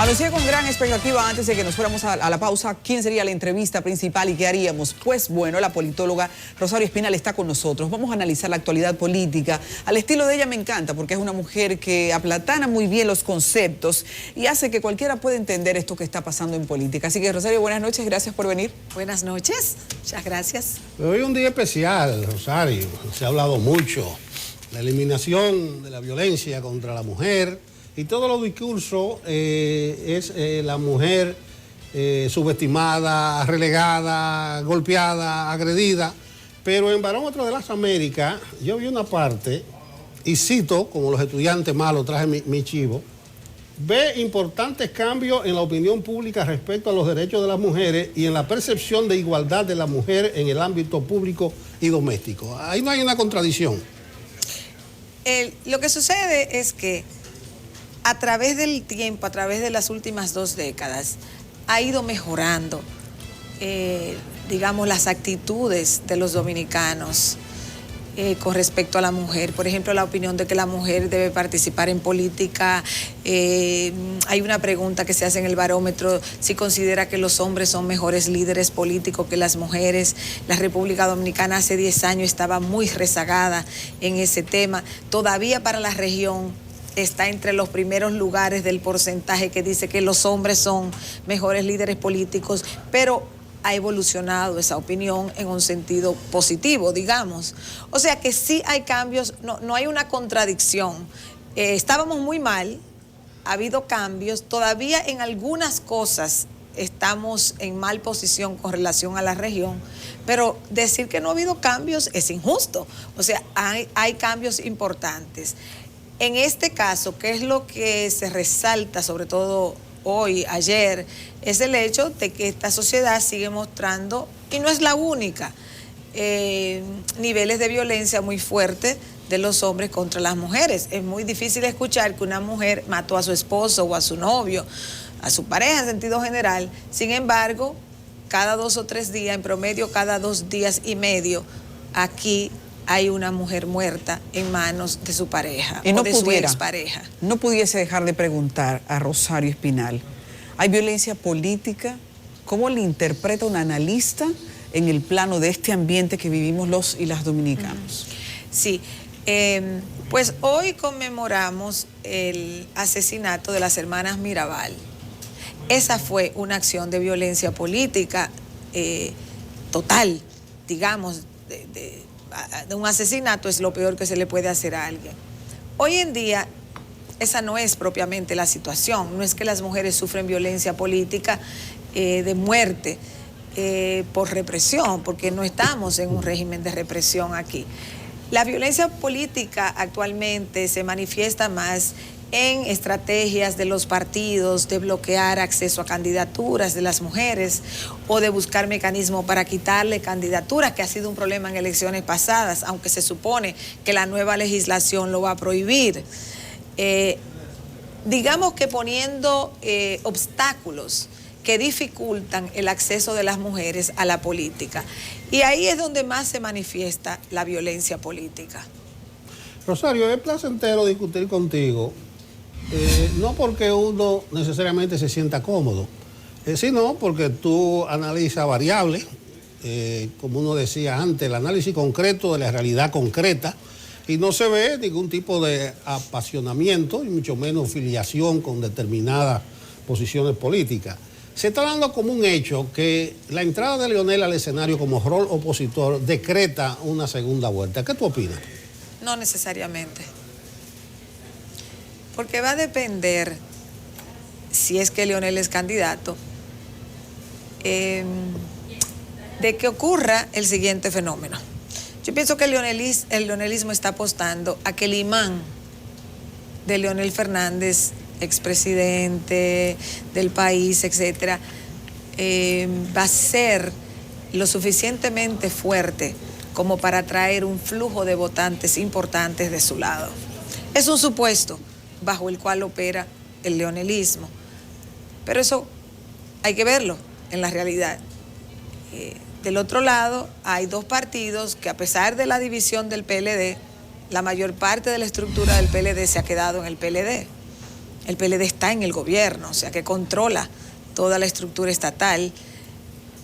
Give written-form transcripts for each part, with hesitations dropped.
Anuncié con gran expectativa antes de que nos fuéramos a la pausa quién sería la entrevista principal y qué haríamos. Pues bueno, la politóloga Rosario Espinal está con nosotros. Vamos a analizar la actualidad política. Al estilo de ella me encanta porque es una mujer que aplatana muy bien los conceptos y hace que cualquiera pueda entender esto que está pasando en política. Así que Rosario, buenas noches, gracias por venir. Buenas noches, muchas gracias. Hoy es un día especial, Rosario. Se ha hablado mucho. La eliminación de la violencia contra la mujer. Y todos los discursos es la mujer subestimada, relegada, golpeada, agredida. Pero en Barómetro de las Américas yo vi una parte, y cito, como los estudiantes malos, traje mi chivo, ve importantes cambios en la opinión pública respecto a los derechos de las mujeres y en la percepción de igualdad de la mujer en el ámbito público y doméstico. Ahí no hay una contradicción. Lo que sucede es que a través del tiempo, a través de las últimas 2 décadas, ha ido mejorando, digamos, las actitudes de los dominicanos con respecto a la mujer. Por ejemplo, la opinión de que la mujer debe participar en política. Hay una pregunta que se hace en el barómetro, si considera que los hombres son mejores líderes políticos que las mujeres. La República Dominicana hace 10 años estaba muy rezagada en ese tema. Todavía para la región está entre los primeros lugares del porcentaje que dice que los hombres son mejores líderes políticos, pero ha evolucionado esa opinión en un sentido positivo, digamos. O sea que sí hay cambios, no hay una contradicción. Estábamos muy mal, ha habido cambios, todavía en algunas cosas estamos en mal posición con relación a la región, pero decir que no ha habido cambios es injusto. O sea, hay cambios importantes. En este caso, ¿qué es lo que se resalta, sobre todo hoy, ayer? Es el hecho de que esta sociedad sigue mostrando, y no es la única, niveles de violencia muy fuertes de los hombres contra las mujeres. Es muy difícil escuchar que una mujer mató a su esposo o a su novio, a su pareja en sentido general. Sin embargo, cada 2 o 3 días, en promedio cada 2 días y medio, aquí hay una mujer muerta en manos de su pareja o de su expareja. No pudiese dejar de preguntar a Rosario Espinal, ¿hay violencia política? ¿Cómo le interpreta un analista en el plano de este ambiente que vivimos los y las dominicanos? Sí, pues hoy conmemoramos el asesinato de las hermanas Mirabal. Esa fue una acción de violencia política total, digamos, de un asesinato es lo peor que se le puede hacer a alguien. Hoy en día, esa no es propiamente la situación. No es que las mujeres sufren violencia política de muerte por represión, porque no estamos en un régimen de represión aquí. La violencia política actualmente se manifiesta más en estrategias de los partidos de bloquear acceso a candidaturas de las mujeres o de buscar mecanismos para quitarle candidaturas, que ha sido un problema en elecciones pasadas, aunque se supone que la nueva legislación lo va a prohibir. Digamos que poniendo obstáculos que dificultan el acceso de las mujeres a la política. Y ahí es donde más se manifiesta la violencia política. Rosario, es placentero discutir contigo. No porque uno necesariamente se sienta cómodo, sino porque tú analizas variables, como uno decía antes, el análisis concreto de la realidad concreta, y no se ve ningún tipo de apasionamiento, y mucho menos filiación con determinadas posiciones políticas. Se está dando como un hecho que la entrada de Leonel al escenario como rol opositor decreta una segunda vuelta. ¿Qué tú opinas? No necesariamente. Porque va a depender, si es que Leonel es candidato, de que ocurra el siguiente fenómeno. Yo pienso que el leonelismo está apostando a que el imán de Leonel Fernández, expresidente del país, etcétera, va a ser lo suficientemente fuerte como para atraer un flujo de votantes importantes de su lado. Es un supuesto bajo el cual opera el leonelismo, pero eso hay que verlo en la realidad. Del otro lado hay 2 partidos que, a pesar de la división del PLD, la mayor parte de la estructura del PLD se ha quedado en el PLD. El PLD está en el gobierno, o sea que controla toda la estructura estatal.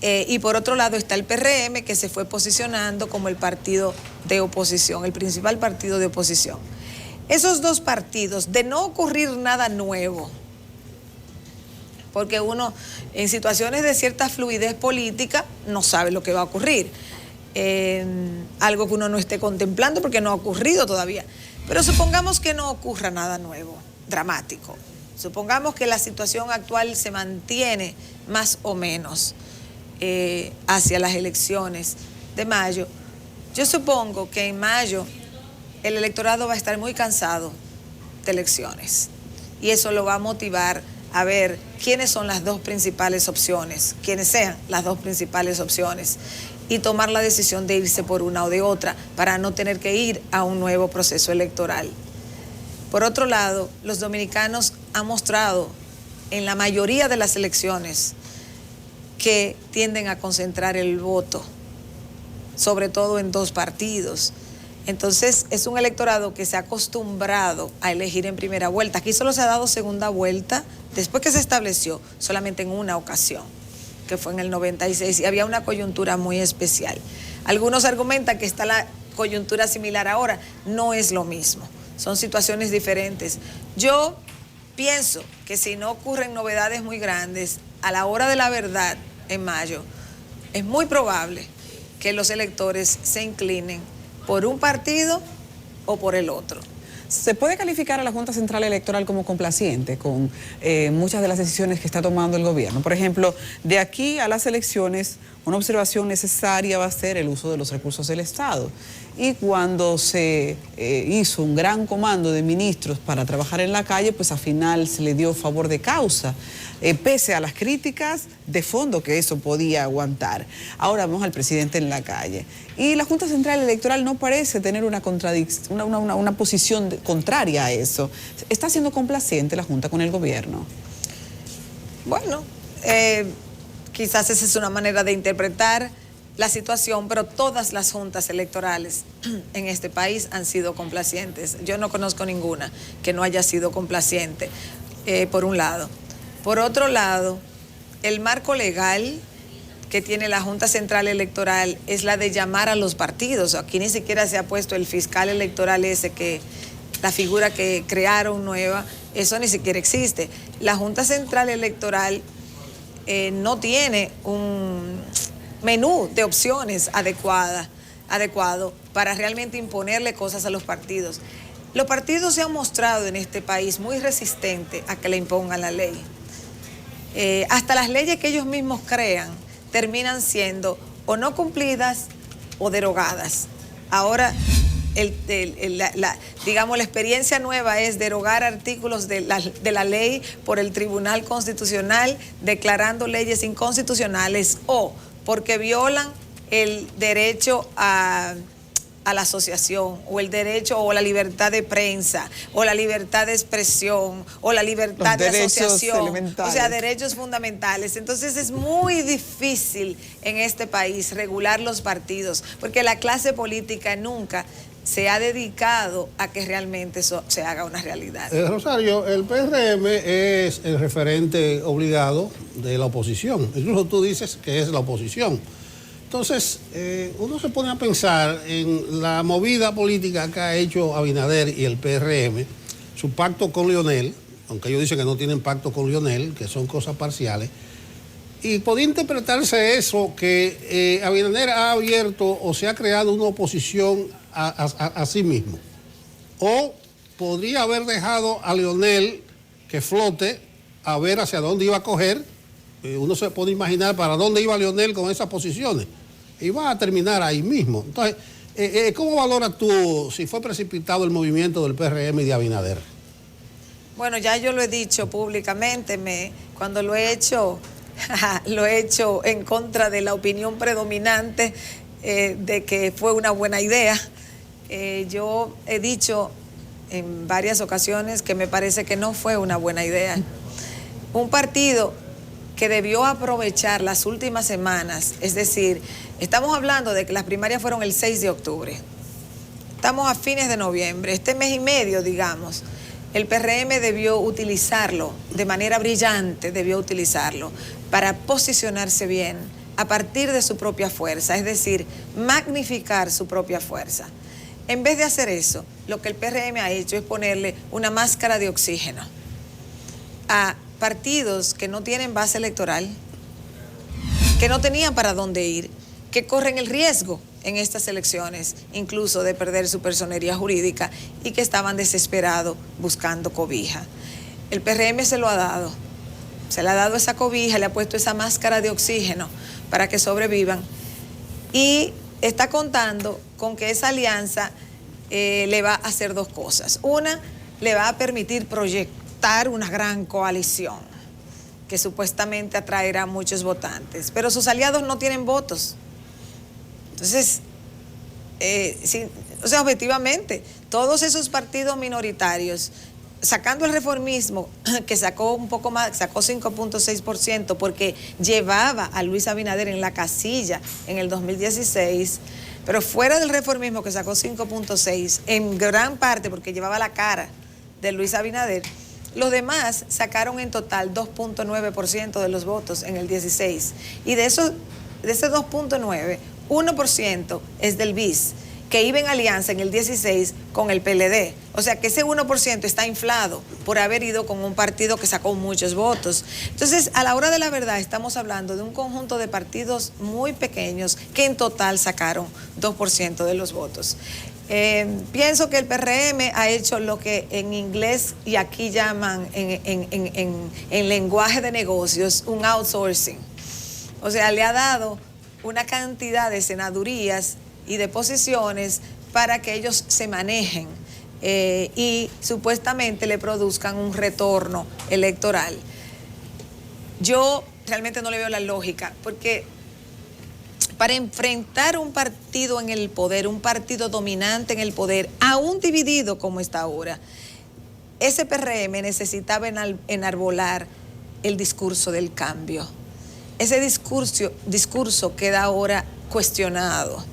Y por otro lado está el PRM, que se fue posicionando como el partido de oposición, el principal partido de oposición. Esos dos partidos, de no ocurrir nada nuevo, porque uno en situaciones de cierta fluidez política no sabe lo que va a ocurrir. Algo que uno no esté contemplando porque no ha ocurrido todavía. Pero supongamos que no ocurra nada nuevo, dramático. Supongamos que la situación actual se mantiene más o menos hacia las elecciones de mayo. Yo supongo que en mayo el electorado va a estar muy cansado de elecciones y eso lo va a motivar a ver quiénes son las dos principales opciones, quiénes sean las dos principales opciones y tomar la decisión de irse por una o de otra para no tener que ir a un nuevo proceso electoral. Por otro lado, los dominicanos han mostrado en la mayoría de las elecciones que tienden a concentrar el voto, sobre todo en dos partidos. Entonces, es un electorado que se ha acostumbrado a elegir en primera vuelta. Aquí solo se ha dado segunda vuelta, después que se estableció, solamente en una ocasión, que fue en el 96, y había una coyuntura muy especial. Algunos argumentan que está la coyuntura similar ahora, no es lo mismo, son situaciones diferentes. Yo pienso que si no ocurren novedades muy grandes, a la hora de la verdad, en mayo, es muy probable que los electores se inclinen por un partido o por el otro. ¿Se puede calificar a la Junta Central Electoral como complaciente con muchas de las decisiones que está tomando el gobierno? Por ejemplo, de aquí a las elecciones, una observación necesaria va a ser el uso de los recursos del Estado. Y cuando se hizo un gran comando de ministros para trabajar en la calle, pues al final se le dio favor de causa, pese a las críticas de fondo que eso podía aguantar. Ahora vemos al presidente en la calle. Y la Junta Central Electoral no parece tener una posición contraria a eso. ¿Está siendo complaciente la Junta con el gobierno? Bueno, quizás esa es una manera de interpretar la situación, pero todas las juntas electorales en este país han sido complacientes. Yo no conozco ninguna que no haya sido complaciente, por un lado. Por otro lado, el marco legal que tiene la Junta Central Electoral es la de llamar a los partidos. Aquí ni siquiera se ha puesto el fiscal electoral ese, que la figura que crearon nueva, eso ni siquiera existe. La Junta Central Electoral no tiene un menú de opciones adecuado para realmente imponerle cosas a los partidos. Los partidos se han mostrado en este país muy resistentes a que le impongan la ley. Hasta las leyes que ellos mismos crean terminan siendo o no cumplidas o derogadas. Ahora, digamos, la experiencia nueva es derogar artículos de la ley por el Tribunal Constitucional, declarando leyes inconstitucionales o porque violan el derecho a la asociación, o el derecho o la libertad de prensa, o la libertad de expresión, o la libertad de asociación, o sea, derechos fundamentales. Entonces es muy difícil en este país regular los partidos, porque la clase política nunca se ha dedicado a que realmente eso se haga una realidad. Rosario, el PRM es el referente obligado de la oposición. Incluso tú dices que es la oposición. Entonces, uno se pone a pensar en la movida política que ha hecho Abinader y el PRM, su pacto con Leonel, aunque ellos dicen que no tienen pacto con Leonel, que son cosas parciales, y podría interpretarse eso, que Abinader ha abierto o se ha creado una oposición a sí mismo. O podría haber dejado a Leonel que flote a ver hacia dónde iba a coger. Uno se puede imaginar para dónde iba Leonel con esas posiciones. Y va a terminar ahí mismo. Entonces, ¿cómo valoras tú si fue precipitado el movimiento del PRM y de Abinader? Bueno, ya yo lo he dicho públicamente, cuando lo he hecho en contra de la opinión predominante de que fue una buena idea. Yo he dicho en varias ocasiones que me parece que no fue una buena idea. Un partido que debió aprovechar las últimas semanas, es decir, estamos hablando de que las primarias fueron el 6 de octubre. Estamos a fines de noviembre, este mes y medio, digamos. El PRM debió utilizarlo de manera brillante, debió utilizarlo para posicionarse bien a partir de su propia fuerza, es decir, magnificar su propia fuerza. En vez de hacer eso, lo que el PRM ha hecho es ponerle una máscara de oxígeno a partidos que no tienen base electoral, que no tenían para dónde ir, que corren el riesgo en estas elecciones, incluso de perder su personería jurídica y que estaban desesperados buscando cobija. El PRM se lo ha dado, se le ha dado esa cobija, le ha puesto esa máscara de oxígeno para que sobrevivan y está contando con que esa alianza le va a hacer dos cosas. Una, le va a permitir proyectar una gran coalición que supuestamente atraerá a muchos votantes, pero sus aliados no tienen votos. Entonces, objetivamente, todos esos partidos minoritarios, sacando el reformismo, que sacó un poco más, sacó 5.6%, porque llevaba a Luis Abinader en la casilla en el 2016, pero fuera del reformismo, que sacó 5.6%, en gran parte porque llevaba la cara de Luis Abinader, los demás sacaron en total 2.9% de los votos en el 16. Y de ese 2.9%, 1% es del BIS, que iba en alianza en el 16 con el PLD. O sea que ese 1% está inflado por haber ido con un partido que sacó muchos votos. Entonces, a la hora de la verdad, estamos hablando de un conjunto de partidos muy pequeños que en total sacaron 2% de los votos. Pienso que el PRM ha hecho lo que en inglés y aquí llaman en lenguaje de negocios un outsourcing. O sea, le ha dado una cantidad de senadurías y de posiciones para que ellos se manejen y supuestamente le produzcan un retorno electoral. Yo realmente no le veo la lógica, porque para enfrentar un partido en el poder, un partido dominante en el poder, aún dividido como está ahora, ese PRM necesitaba enarbolar el discurso del cambio. Ese discurso queda ahora cuestionado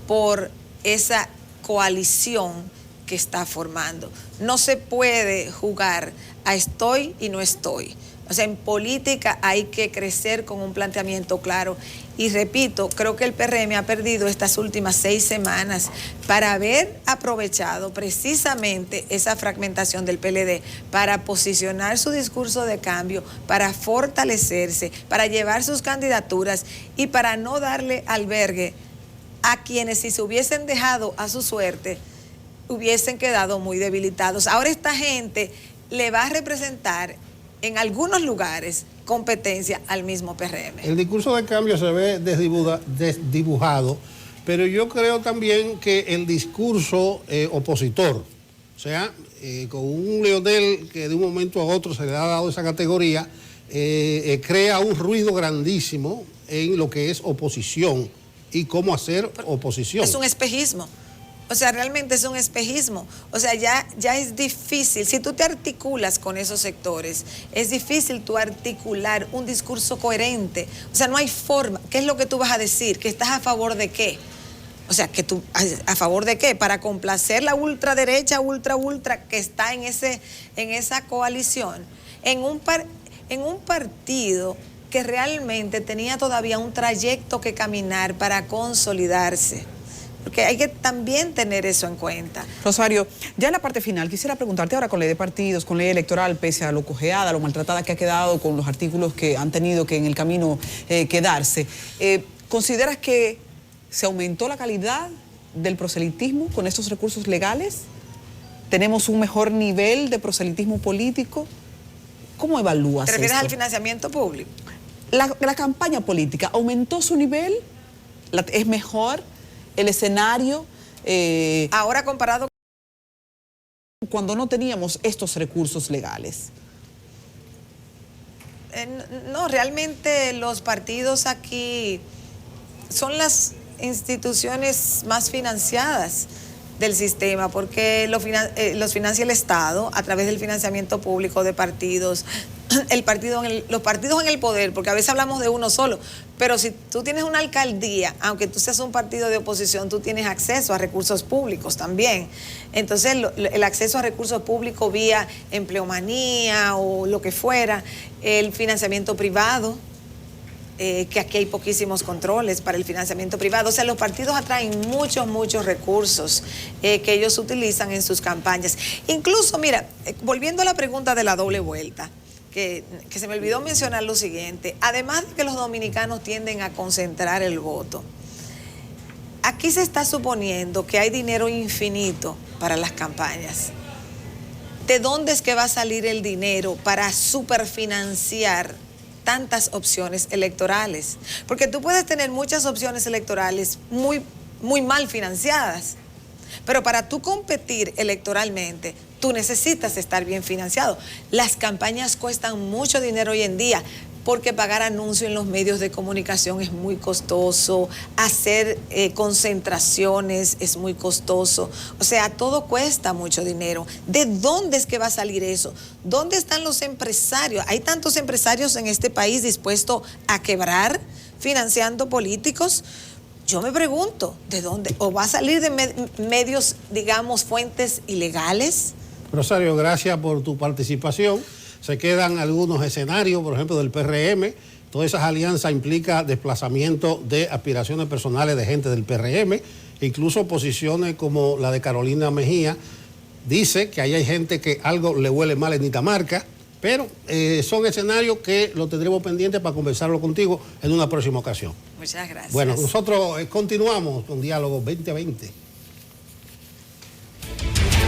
por esa coalición que está formando. No se puede jugar a estoy y no estoy. O sea, en política hay que crecer con un planteamiento claro. Y repito, creo que el PRM ha perdido estas últimas 6 semanas para haber aprovechado precisamente esa fragmentación del PLD para posicionar su discurso de cambio, para fortalecerse, para llevar sus candidaturas y para no darle albergue a quienes, si se hubiesen dejado a su suerte, hubiesen quedado muy debilitados. Ahora esta gente le va a representar en algunos lugares competencia al mismo PRM. El discurso de cambio se ve desdibujado, pero yo creo también que el discurso opositor, o sea, con un Leonel que de un momento a otro se le ha dado esa categoría, crea un ruido grandísimo en lo que es oposición y cómo hacer oposición. Es un espejismo. O sea, realmente es un espejismo. O sea, ya es difícil. Si tú te articulas con esos sectores, es difícil tú articular un discurso coherente. O sea, no hay forma. ¿Qué es lo que tú vas a decir? ¿Que estás a favor de qué? O sea, que tú, ¿a favor de qué? Para complacer la ultraderecha, ultra, que está en esa coalición. En un partido que realmente tenía todavía un trayecto que caminar para consolidarse. Porque hay que también tener eso en cuenta. Rosario, ya en la parte final, quisiera preguntarte ahora con ley de partidos, con ley electoral, pese a lo cojeada, lo maltratada que ha quedado con los artículos que han tenido que en el camino quedarse, ¿consideras que se aumentó la calidad del proselitismo con estos recursos legales? ¿Tenemos un mejor nivel de proselitismo político? ¿Cómo evalúas esto? ¿Te refieres al financiamiento público? La campaña política, ¿aumentó su nivel? ¿Es mejor el escenario? Ahora comparado cuando no teníamos estos recursos legales. No, realmente los partidos aquí son las instituciones más financiadas del sistema, porque los financia el Estado a través del financiamiento público de partidos, los partidos en el poder, porque a veces hablamos de uno solo, pero si tú tienes una alcaldía, aunque tú seas un partido de oposición, tú tienes acceso a recursos públicos también. Entonces, el acceso a recursos públicos vía empleomanía o lo que fuera, el financiamiento privado, que aquí hay poquísimos controles para el financiamiento privado. O sea, los partidos atraen muchos recursos que ellos utilizan en sus campañas. Incluso, mira, volviendo a la pregunta de la doble vuelta, que se me olvidó mencionar lo siguiente, además de que los dominicanos tienden a concentrar el voto, aquí se está suponiendo que hay dinero infinito para las campañas. ¿De dónde es que va a salir el dinero para superfinanciar tantas opciones electorales? Porque tú puedes tener muchas opciones electorales muy mal financiadas, pero para tú competir electoralmente, tú necesitas estar bien financiado. Las campañas cuestan mucho dinero hoy en día, porque pagar anuncios en los medios de comunicación es muy costoso, hacer concentraciones es muy costoso, o sea, todo cuesta mucho dinero. ¿De dónde es que va a salir eso? ¿Dónde están los empresarios? Hay tantos empresarios en este país dispuestos a quebrar financiando políticos. Yo me pregunto, ¿de dónde? ¿O va a salir de medios, digamos, fuentes ilegales? Rosario, gracias por tu participación. Se quedan algunos escenarios, por ejemplo, del PRM. Todas esas alianzas implican desplazamiento de aspiraciones personales de gente del PRM, incluso posiciones como la de Carolina Mejía. Dice que ahí hay gente que algo le huele mal en Dinamarca, pero son escenarios que lo tendremos pendiente para conversarlo contigo en una próxima ocasión. Muchas gracias. Bueno, nosotros continuamos con Diálogo 2020.